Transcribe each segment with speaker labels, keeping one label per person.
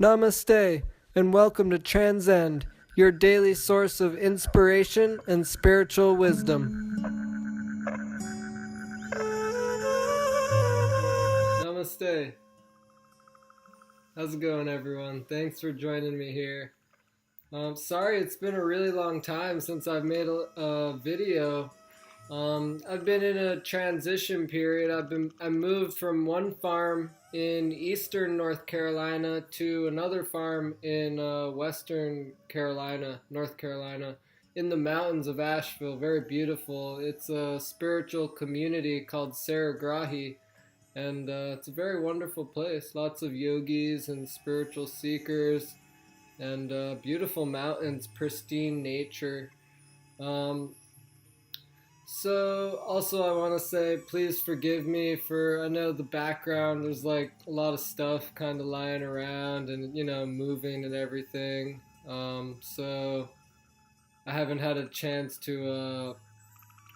Speaker 1: Namaste, and welcome to Transcend, your daily source of inspiration and spiritual wisdom. Namaste. How's it going, everyone? Thanks for joining me here. Sorry, it's been a really long time since I've made a video. I've been in a transition period. I moved from one farm in eastern North Carolina to another farm in western Carolina, North Carolina, in the mountains of Asheville. Very beautiful. It's a spiritual community called Saragrahi, and it's a very wonderful place. Lots of yogis and spiritual seekers, and beautiful mountains, pristine nature. Um, so, also, I want to say, please forgive me for, I know the background, there's like a lot of stuff kind of lying around and, moving and everything. So, I haven't had a chance to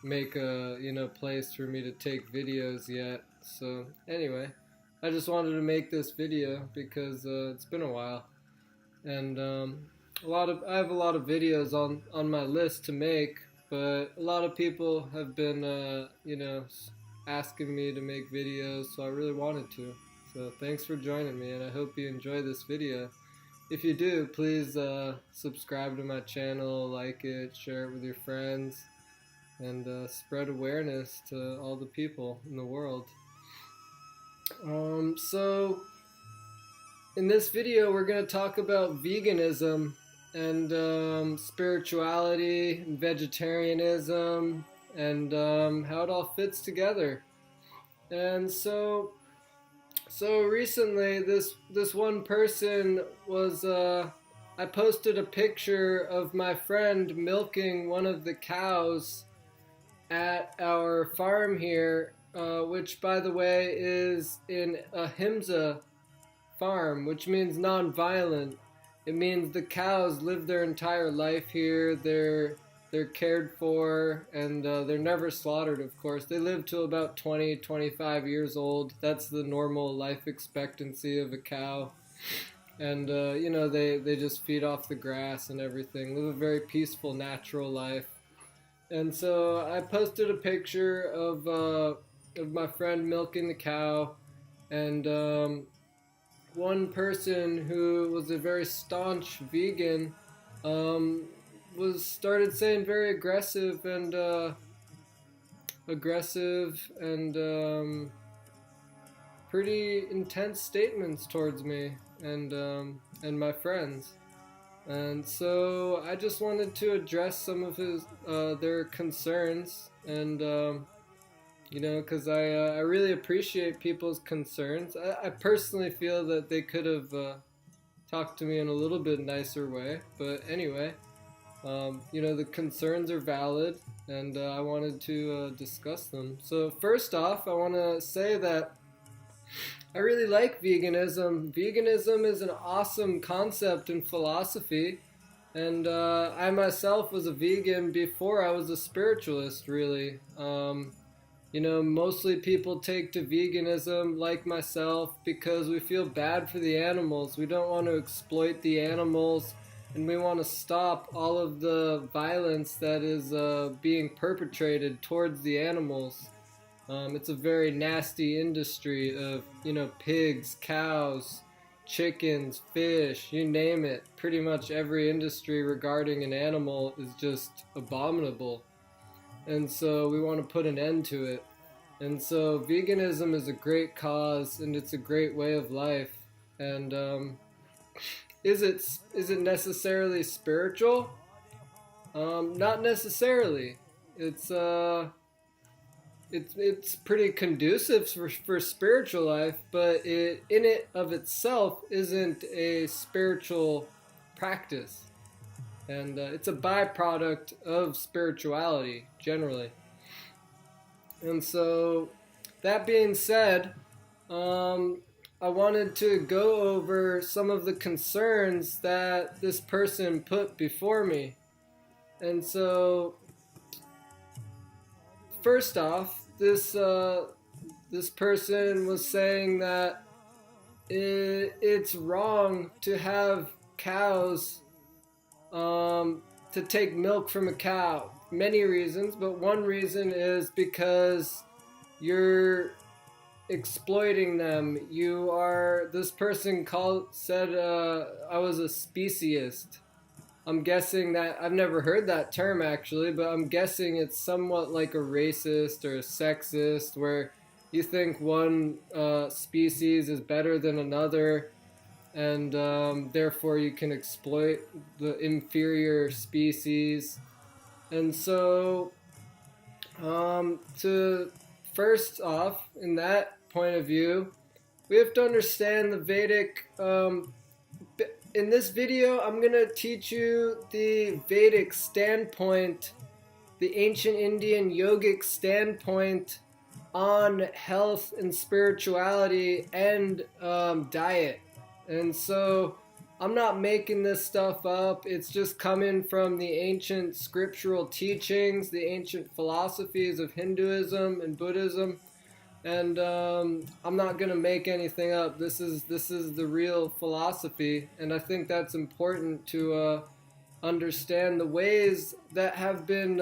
Speaker 1: make a, place for me to take videos yet. So, anyway, I just wanted to make this video because it's been a while. And I have a lot of videos on my list to make, but a lot of people have been asking me to make videos, so I really wanted to. So thanks for joining me, and I hope you enjoy this video. If you do, please subscribe to my channel, like it, share it with your friends, and spread awareness to all the people in the world. So in this video, we're going to talk about veganism and spirituality and vegetarianism and how it all fits together. And so recently, this one person was I posted a picture of my friend milking one of the cows at our farm here, which, by the way, is in Ahimsa farm, which means non-violent. It means the cows live their entire life here. They're cared for, and they're never slaughtered, of course. They live to about 20, 25 years old. That's the normal life expectancy of a cow. And, they just feed off the grass and everything. Live a very peaceful, natural life. And so I posted a picture of my friend milking the cow, and one person who was a very staunch vegan started saying very aggressive and pretty intense statements towards me and my friends. And so I just wanted to address some of their concerns, and because I really appreciate people's concerns. I personally feel that they could have talked to me in a little bit nicer way, but anyway, the concerns are valid, and I wanted to discuss them. So first off, I want to say that I really like veganism. Veganism is an awesome concept and philosophy, and I myself was a vegan before I was a spiritualist, really. Mostly people take to veganism, like myself, because we feel bad for the animals. We don't want to exploit the animals, and we want to stop all of the violence that is being perpetrated towards the animals. It's a very nasty industry of, pigs, cows, chickens, fish, you name it. Pretty much every industry regarding an animal is just abominable. And so we want to put an end to it. And so veganism is a great cause, and it's a great way of life. And is it necessarily spiritual? Not necessarily. It's pretty conducive for spiritual life, but it in it of itself isn't a spiritual practice. And it's a byproduct of spirituality, generally. And so, that being said, I wanted to go over some of the concerns that this person put before me. And so, first off, this person was saying that it's wrong to have cows, to take milk from a cow. Many reasons, but one reason is because you're exploiting them. You are, this person said I was a speciesist. I'm guessing that, I've never heard that term actually, but I'm guessing it's somewhat like a racist or a sexist, where you think one species is better than another, and therefore you can exploit the inferior species. And so, to first off, in that point of view, we have to understand the Vedic. In this video, I'm going to teach you the Vedic standpoint, the ancient Indian yogic standpoint on health and spirituality and diet. And so I'm not making this stuff up. It's just coming from the ancient scriptural teachings, the ancient philosophies of Hinduism and Buddhism. And I'm not gonna make anything up. This is the real philosophy, and I think that's important to understand the ways that have been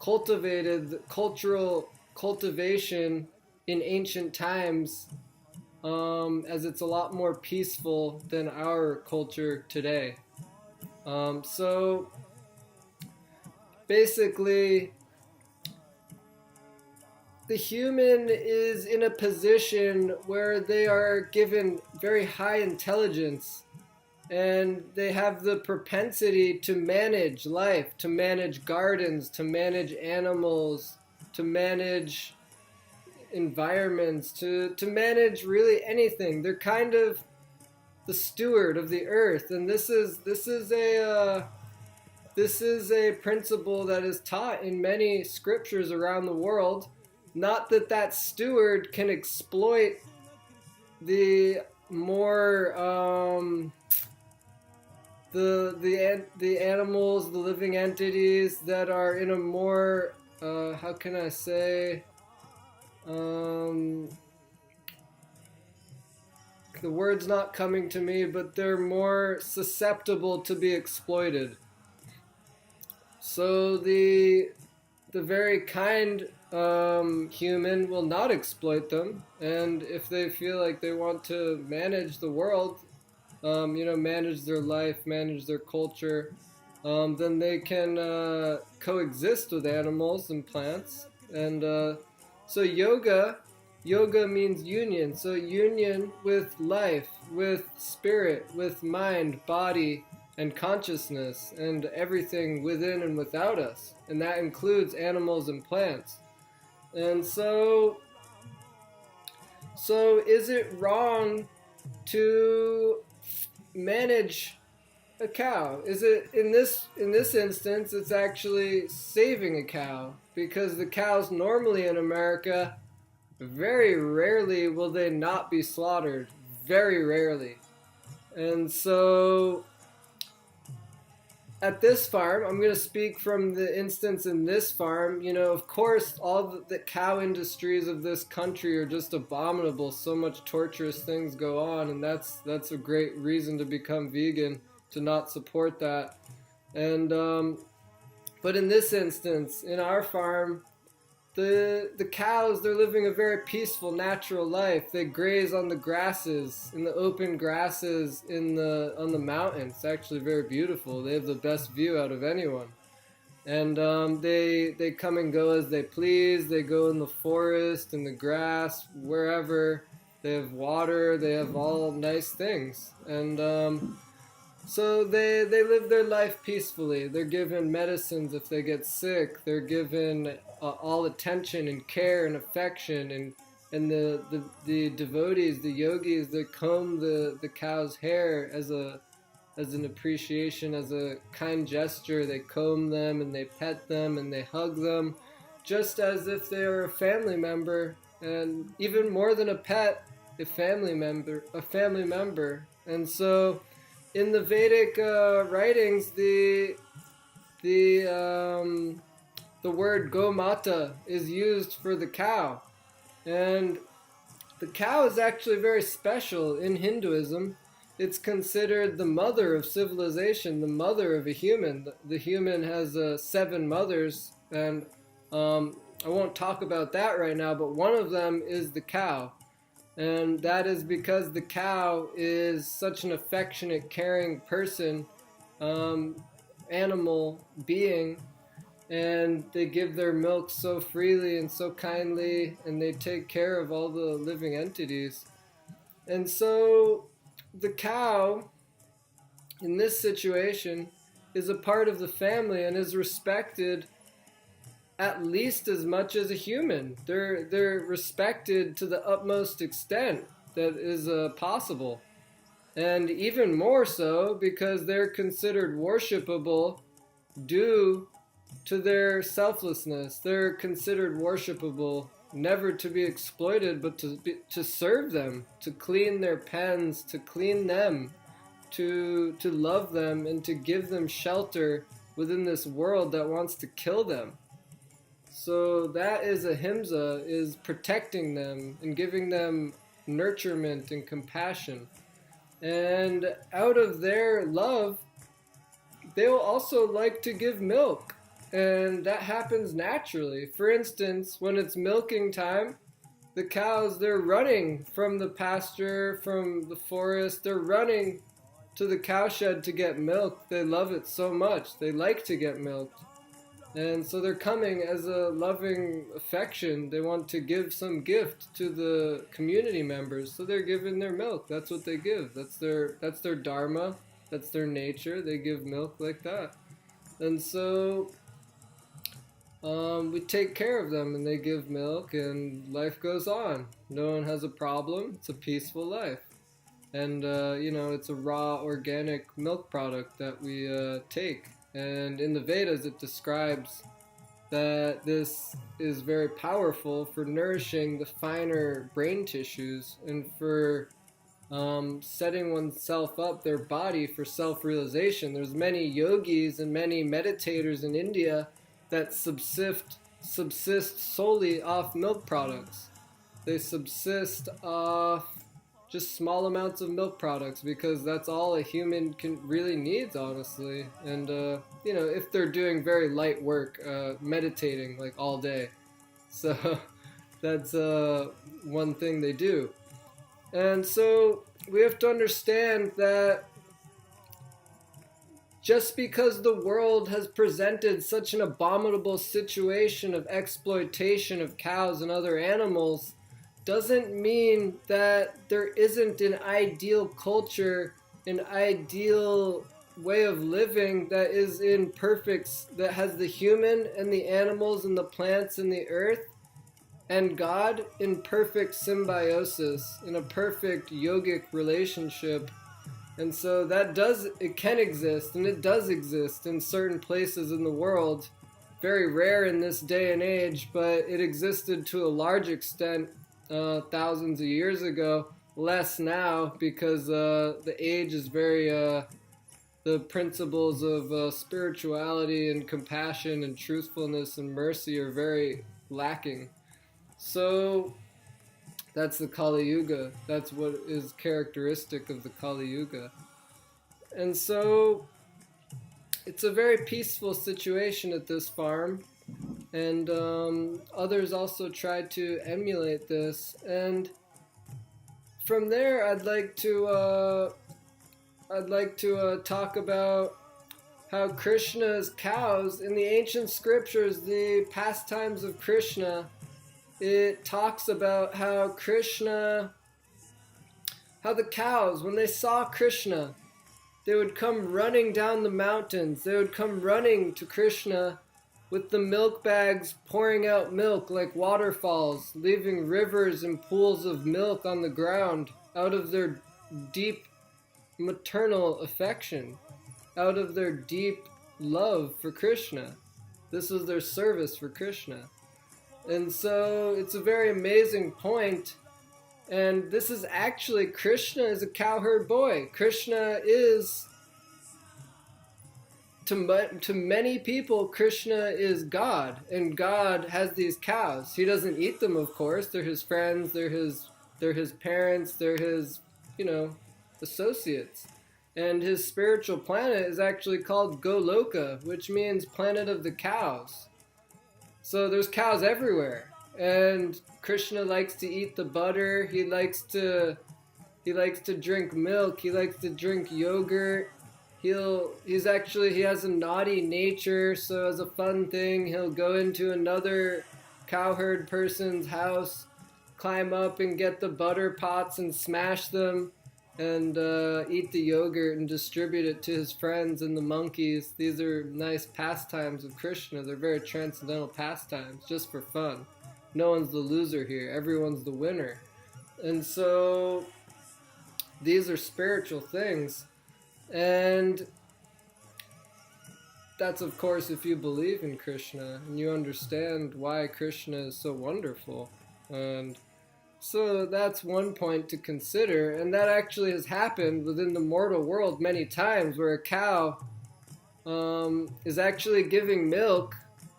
Speaker 1: cultivated, the cultural cultivation in ancient times, as it's a lot more peaceful than our culture today. So basically, the human is in a position where they are given very high intelligence, and they have the propensity to manage life, to manage gardens, to manage animals, to manage environments, to manage really anything. They're kind of the steward of the earth, and this is a principle that is taught in many scriptures around the world. Not that that steward can exploit the more the animals, the living entities that are in a more how can I say, the word's not coming to me, but they're more susceptible to be exploited. So the very kind human will not exploit them, and if they feel like they want to manage the world, manage their life, manage their culture, then they can coexist with animals and plants. And so yoga means union. So union with life, with spirit, with mind, body, and consciousness, and everything within and without us. And that includes animals and plants. And so is it wrong to manage a cow? Is it, in this instance, it's actually saving a cow, because the cows normally in America, very rarely will they not be slaughtered. Very rarely. And so at this farm, I'm going to speak from the instance in this farm. Of course, all the cow industries of this country are just abominable. So much torturous things go on, and that's a great reason to become vegan, to not support that. And but in this instance, in our farm, the cows, they're living a very peaceful, natural life. They graze on the grasses, in the open grasses on the mountain. It's actually very beautiful. They have the best view out of anyone. And they come and go as they please. They go in the forest, in the grass, wherever. They have water. They have all nice things. And so they live their life peacefully. They're given medicines if they get sick. They're given all attention and care and affection. And the devotees, the yogis, they comb the cow's hair as an appreciation, as a kind gesture. They comb them and they pet them and they hug them, just as if they were a family member, and even more than a pet, a family member. And so in the Vedic writings, the word Gomata is used for the cow, and the cow is actually very special in Hinduism. It's considered the mother of civilization, the mother of a human. The human has 7 mothers, and I won't talk about that right now, but one of them is the cow. And that is because the cow is such an affectionate, caring person, animal being, and they give their milk so freely and so kindly, and they take care of all the living entities. And so the cow, in this situation, is a part of the family and is respected at least as much as a human. They're respected to the utmost extent that is possible. And even more so because they're considered worshipable due to their selflessness. They're considered worshipable, never to be exploited, but to serve them, to clean their pens, to clean them, to love them, and to give them shelter within this world that wants to kill them. So that is Ahimsa, is protecting them and giving them nurturement and compassion. And out of their love, they'll also like to give milk. And that happens naturally. For instance, when it's milking time, the cows, they're running from the pasture, from the forest. They're running to the cowshed to get milk. They love it so much. They like to get milked. And so they're coming as a loving affection. They want to give some gift to the community members, so they're giving their milk. That's what they give. That's their dharma. That's their nature. They give milk like that. And so we take care of them, and they give milk, and life goes on. No one has a problem. It's a peaceful life. And, it's a raw, organic milk product that we take. And in the Vedas, it describes that this is very powerful for nourishing the finer brain tissues and for setting oneself up, their body, for self-realization. There's many yogis and many meditators in India that subsist solely off milk products. They subsist off just small amounts of milk products because that's all a human really needs, honestly. And if they're doing very light work, meditating like all day, so that's one thing they do. And so we have to understand that just because the world has presented such an abominable situation of exploitation of cows and other animals doesn't mean that there isn't an ideal culture, an ideal way of living that is that has the human and the animals and the plants and the earth and God in perfect symbiosis, in a perfect yogic relationship. And so it can exist, and it does exist in certain places in the world. Very rare in this day and age, but it existed to a large extent thousands of years ago. Less now because the age is very the principles of spirituality and compassion and truthfulness and mercy are very lacking. So that's the Kali Yuga. That's what is characteristic of the Kali Yuga. And so it's a very peaceful situation at this farm. And others also tried to emulate this. And from there, I'd like to talk about how Krishna's cows in the ancient scriptures, the pastimes of Krishna. It talks about how the cows, when they saw Krishna, they would come running down the mountains. They would come running to Krishna with the milk bags pouring out milk like waterfalls, leaving rivers and pools of milk on the ground out of their deep maternal affection, out of their deep love for Krishna. This was their service for Krishna. And so it's a very amazing point. And this is actually, Krishna is a cowherd boy. Krishna is, to many people, Krishna is God. And God has these cows. He doesn't eat them, of course. They're his friends. They're They're his parents, they're his, associates. And his spiritual planet is actually called Goloka, which means planet of the cows. So there's cows everywhere. And Krishna likes to eat the butter, he likes to drink milk, he likes to drink yogurt. He has a naughty nature, so as a fun thing, he'll go into another cowherd person's house, climb up and get the butter pots and smash them, and eat the yogurt and distribute it to his friends and the monkeys. These are nice pastimes of Krishna. They're very transcendental pastimes, just for fun. No one's the loser here. Everyone's the winner. And so these are spiritual things. And that's, of course, if you believe in Krishna and you understand why Krishna is so wonderful. And so that's one point to consider. And that actually has happened within the mortal world many times, where a cow is actually giving milk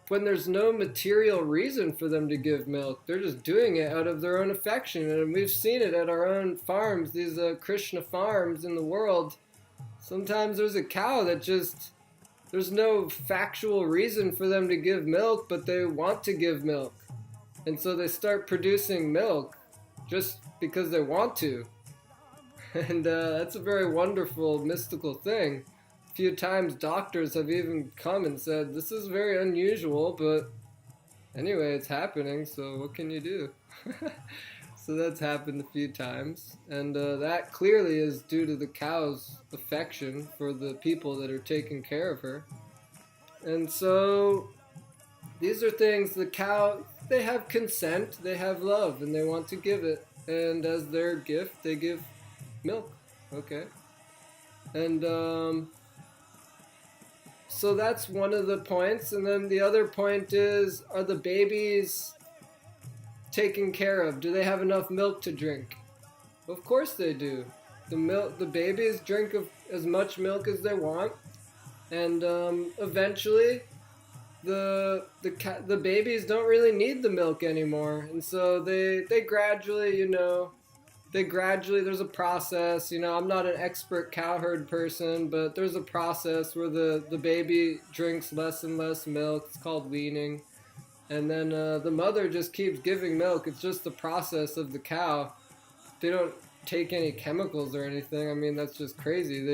Speaker 1: when there's no material reason for them to give milk. They're just doing it out of their own affection. And we've seen it at our own farms, these Krishna farms in the world. Sometimes there's a cow that there's no factual reason for them to give milk, but they want to give milk. And so they start producing milk just because they want to. And that's a very wonderful, mystical thing. A few times doctors have even come and said, this is very unusual, but anyway, it's happening, so what can you do? So that's happened a few times, and that clearly is due to the cow's affection for the people that are taking care of her. And so these are things, the cow, they have consent, they have love, and they want to give it, and as their gift, they give milk. Okay. And so that's one of the points, and then the other point is, are the babies taken care of? Do they have enough milk to drink? Of course they do. The babies drink as much milk as they want, and eventually the babies don't really need the milk anymore, and so they gradually, there's a process. I'm not an expert cowherd person, but there's a process where the baby drinks less and less milk. It's called weaning. And then the mother just keeps giving milk. It's just the process of the cow. They don't take any chemicals or anything. I mean, that's just crazy.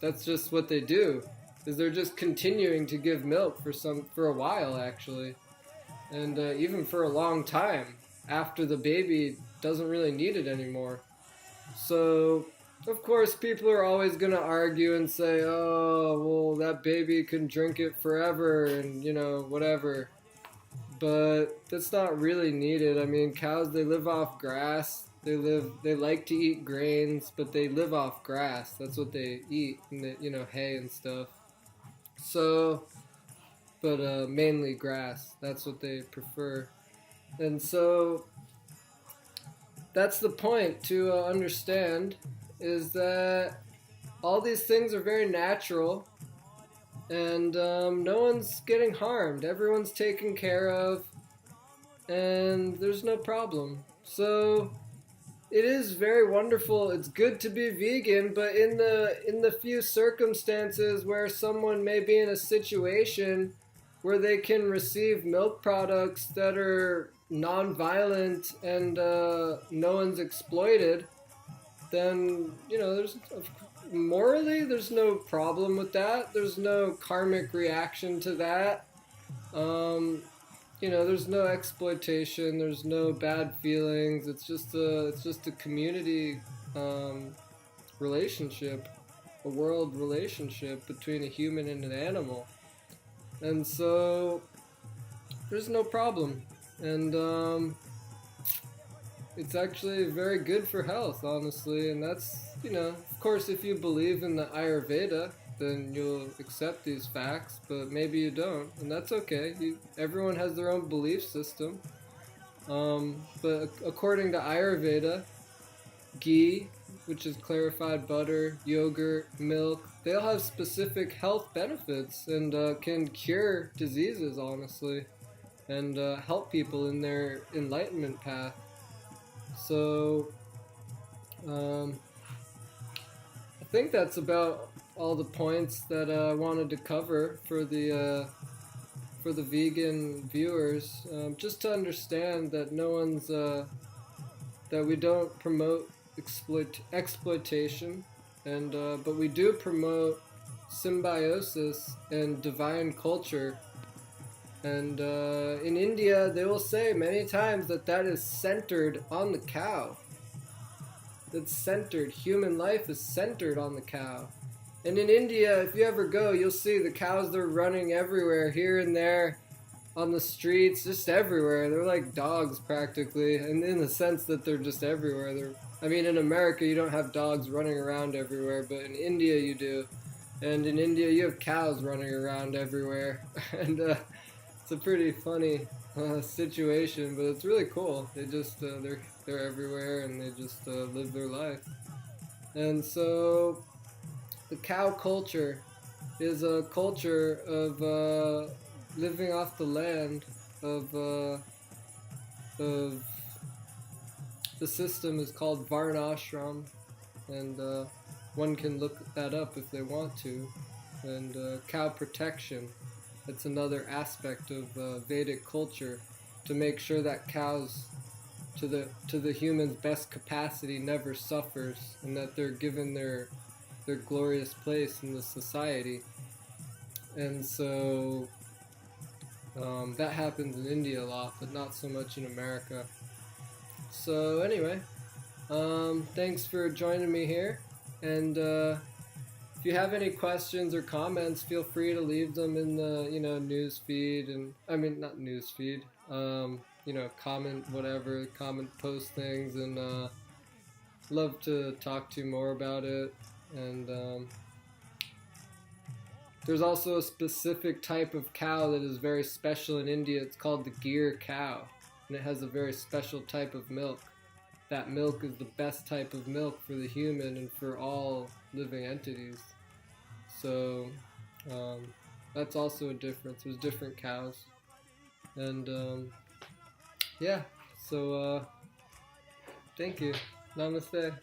Speaker 1: That's just what they do. Is they're just continuing to give milk for a while, actually. And even for a long time after the baby doesn't really need it anymore. So, of course, people are always going to argue and say, oh, well, that baby can drink it forever and, whatever. But that's not really needed. I mean, cows, they live off grass. They like to eat grains, but they live off grass. That's what they eat, and hay and stuff. So, but mainly grass. That's what they prefer. And so, that's the point to understand, is that all these things are very natural. And no one's getting harmed. Everyone's taken care of, and there's no problem. So it is very wonderful. It's good to be vegan, but in the few circumstances where someone may be in a situation where they can receive milk products that are non-violent and no one's exploited, then morally, there's no problem with that. There's no karmic reaction to that. There's no exploitation. There's no bad feelings. It's just a community relationship, a world relationship between a human and an animal. And so there's no problem. And it's actually very good for health, honestly, and that's, of course, if you believe in the Ayurveda, then you'll accept these facts, but maybe you don't, and that's okay. Everyone has their own belief system. But according to Ayurveda, ghee, which is clarified butter, yogurt, milk, they all have specific health benefits and can cure diseases, honestly, and help people in their enlightenment path. So Um, I think that's about all the points that I wanted to cover for the vegan viewers. Just to understand that no one's that we don't promote exploitation, and but we do promote symbiosis and divine culture. And in India, they will say many times that that is centered on the cow. That's centered. Human life is centered on the cow. And in India, if you ever go, you'll see the cows, they're running everywhere, here and there, on the streets, just everywhere. They're like dogs practically, and in the sense that they're just everywhere. I mean, in America, you don't have dogs running around everywhere, but in India, you do. And in India, you have cows running around everywhere. And it's a pretty funny situation, but it's really cool. They just, they're everywhere, and they just live their life. And so the cow culture is a culture of living off the land, of the system is called Varnashram, and one can look that up if they want to. And cow protection, it's another aspect of Vedic culture, to make sure that cows, to the human's best capacity, never suffers, and that they're given their glorious place in the society. And so that happens in India a lot, but not so much in America. So anyway, thanks for joining me here, and if you have any questions or comments, feel free to leave them in the news feed, and I mean not news feed, comment whatever, comment, post things, and love to talk to you more about it. And there's also a specific type of cow that is very special in India. It's called the Gir cow, and it has a very special type of milk. That milk is the best type of milk for the human and for all living entities. So that's also a difference. There's different cows. And yeah, so thank you. Namaste.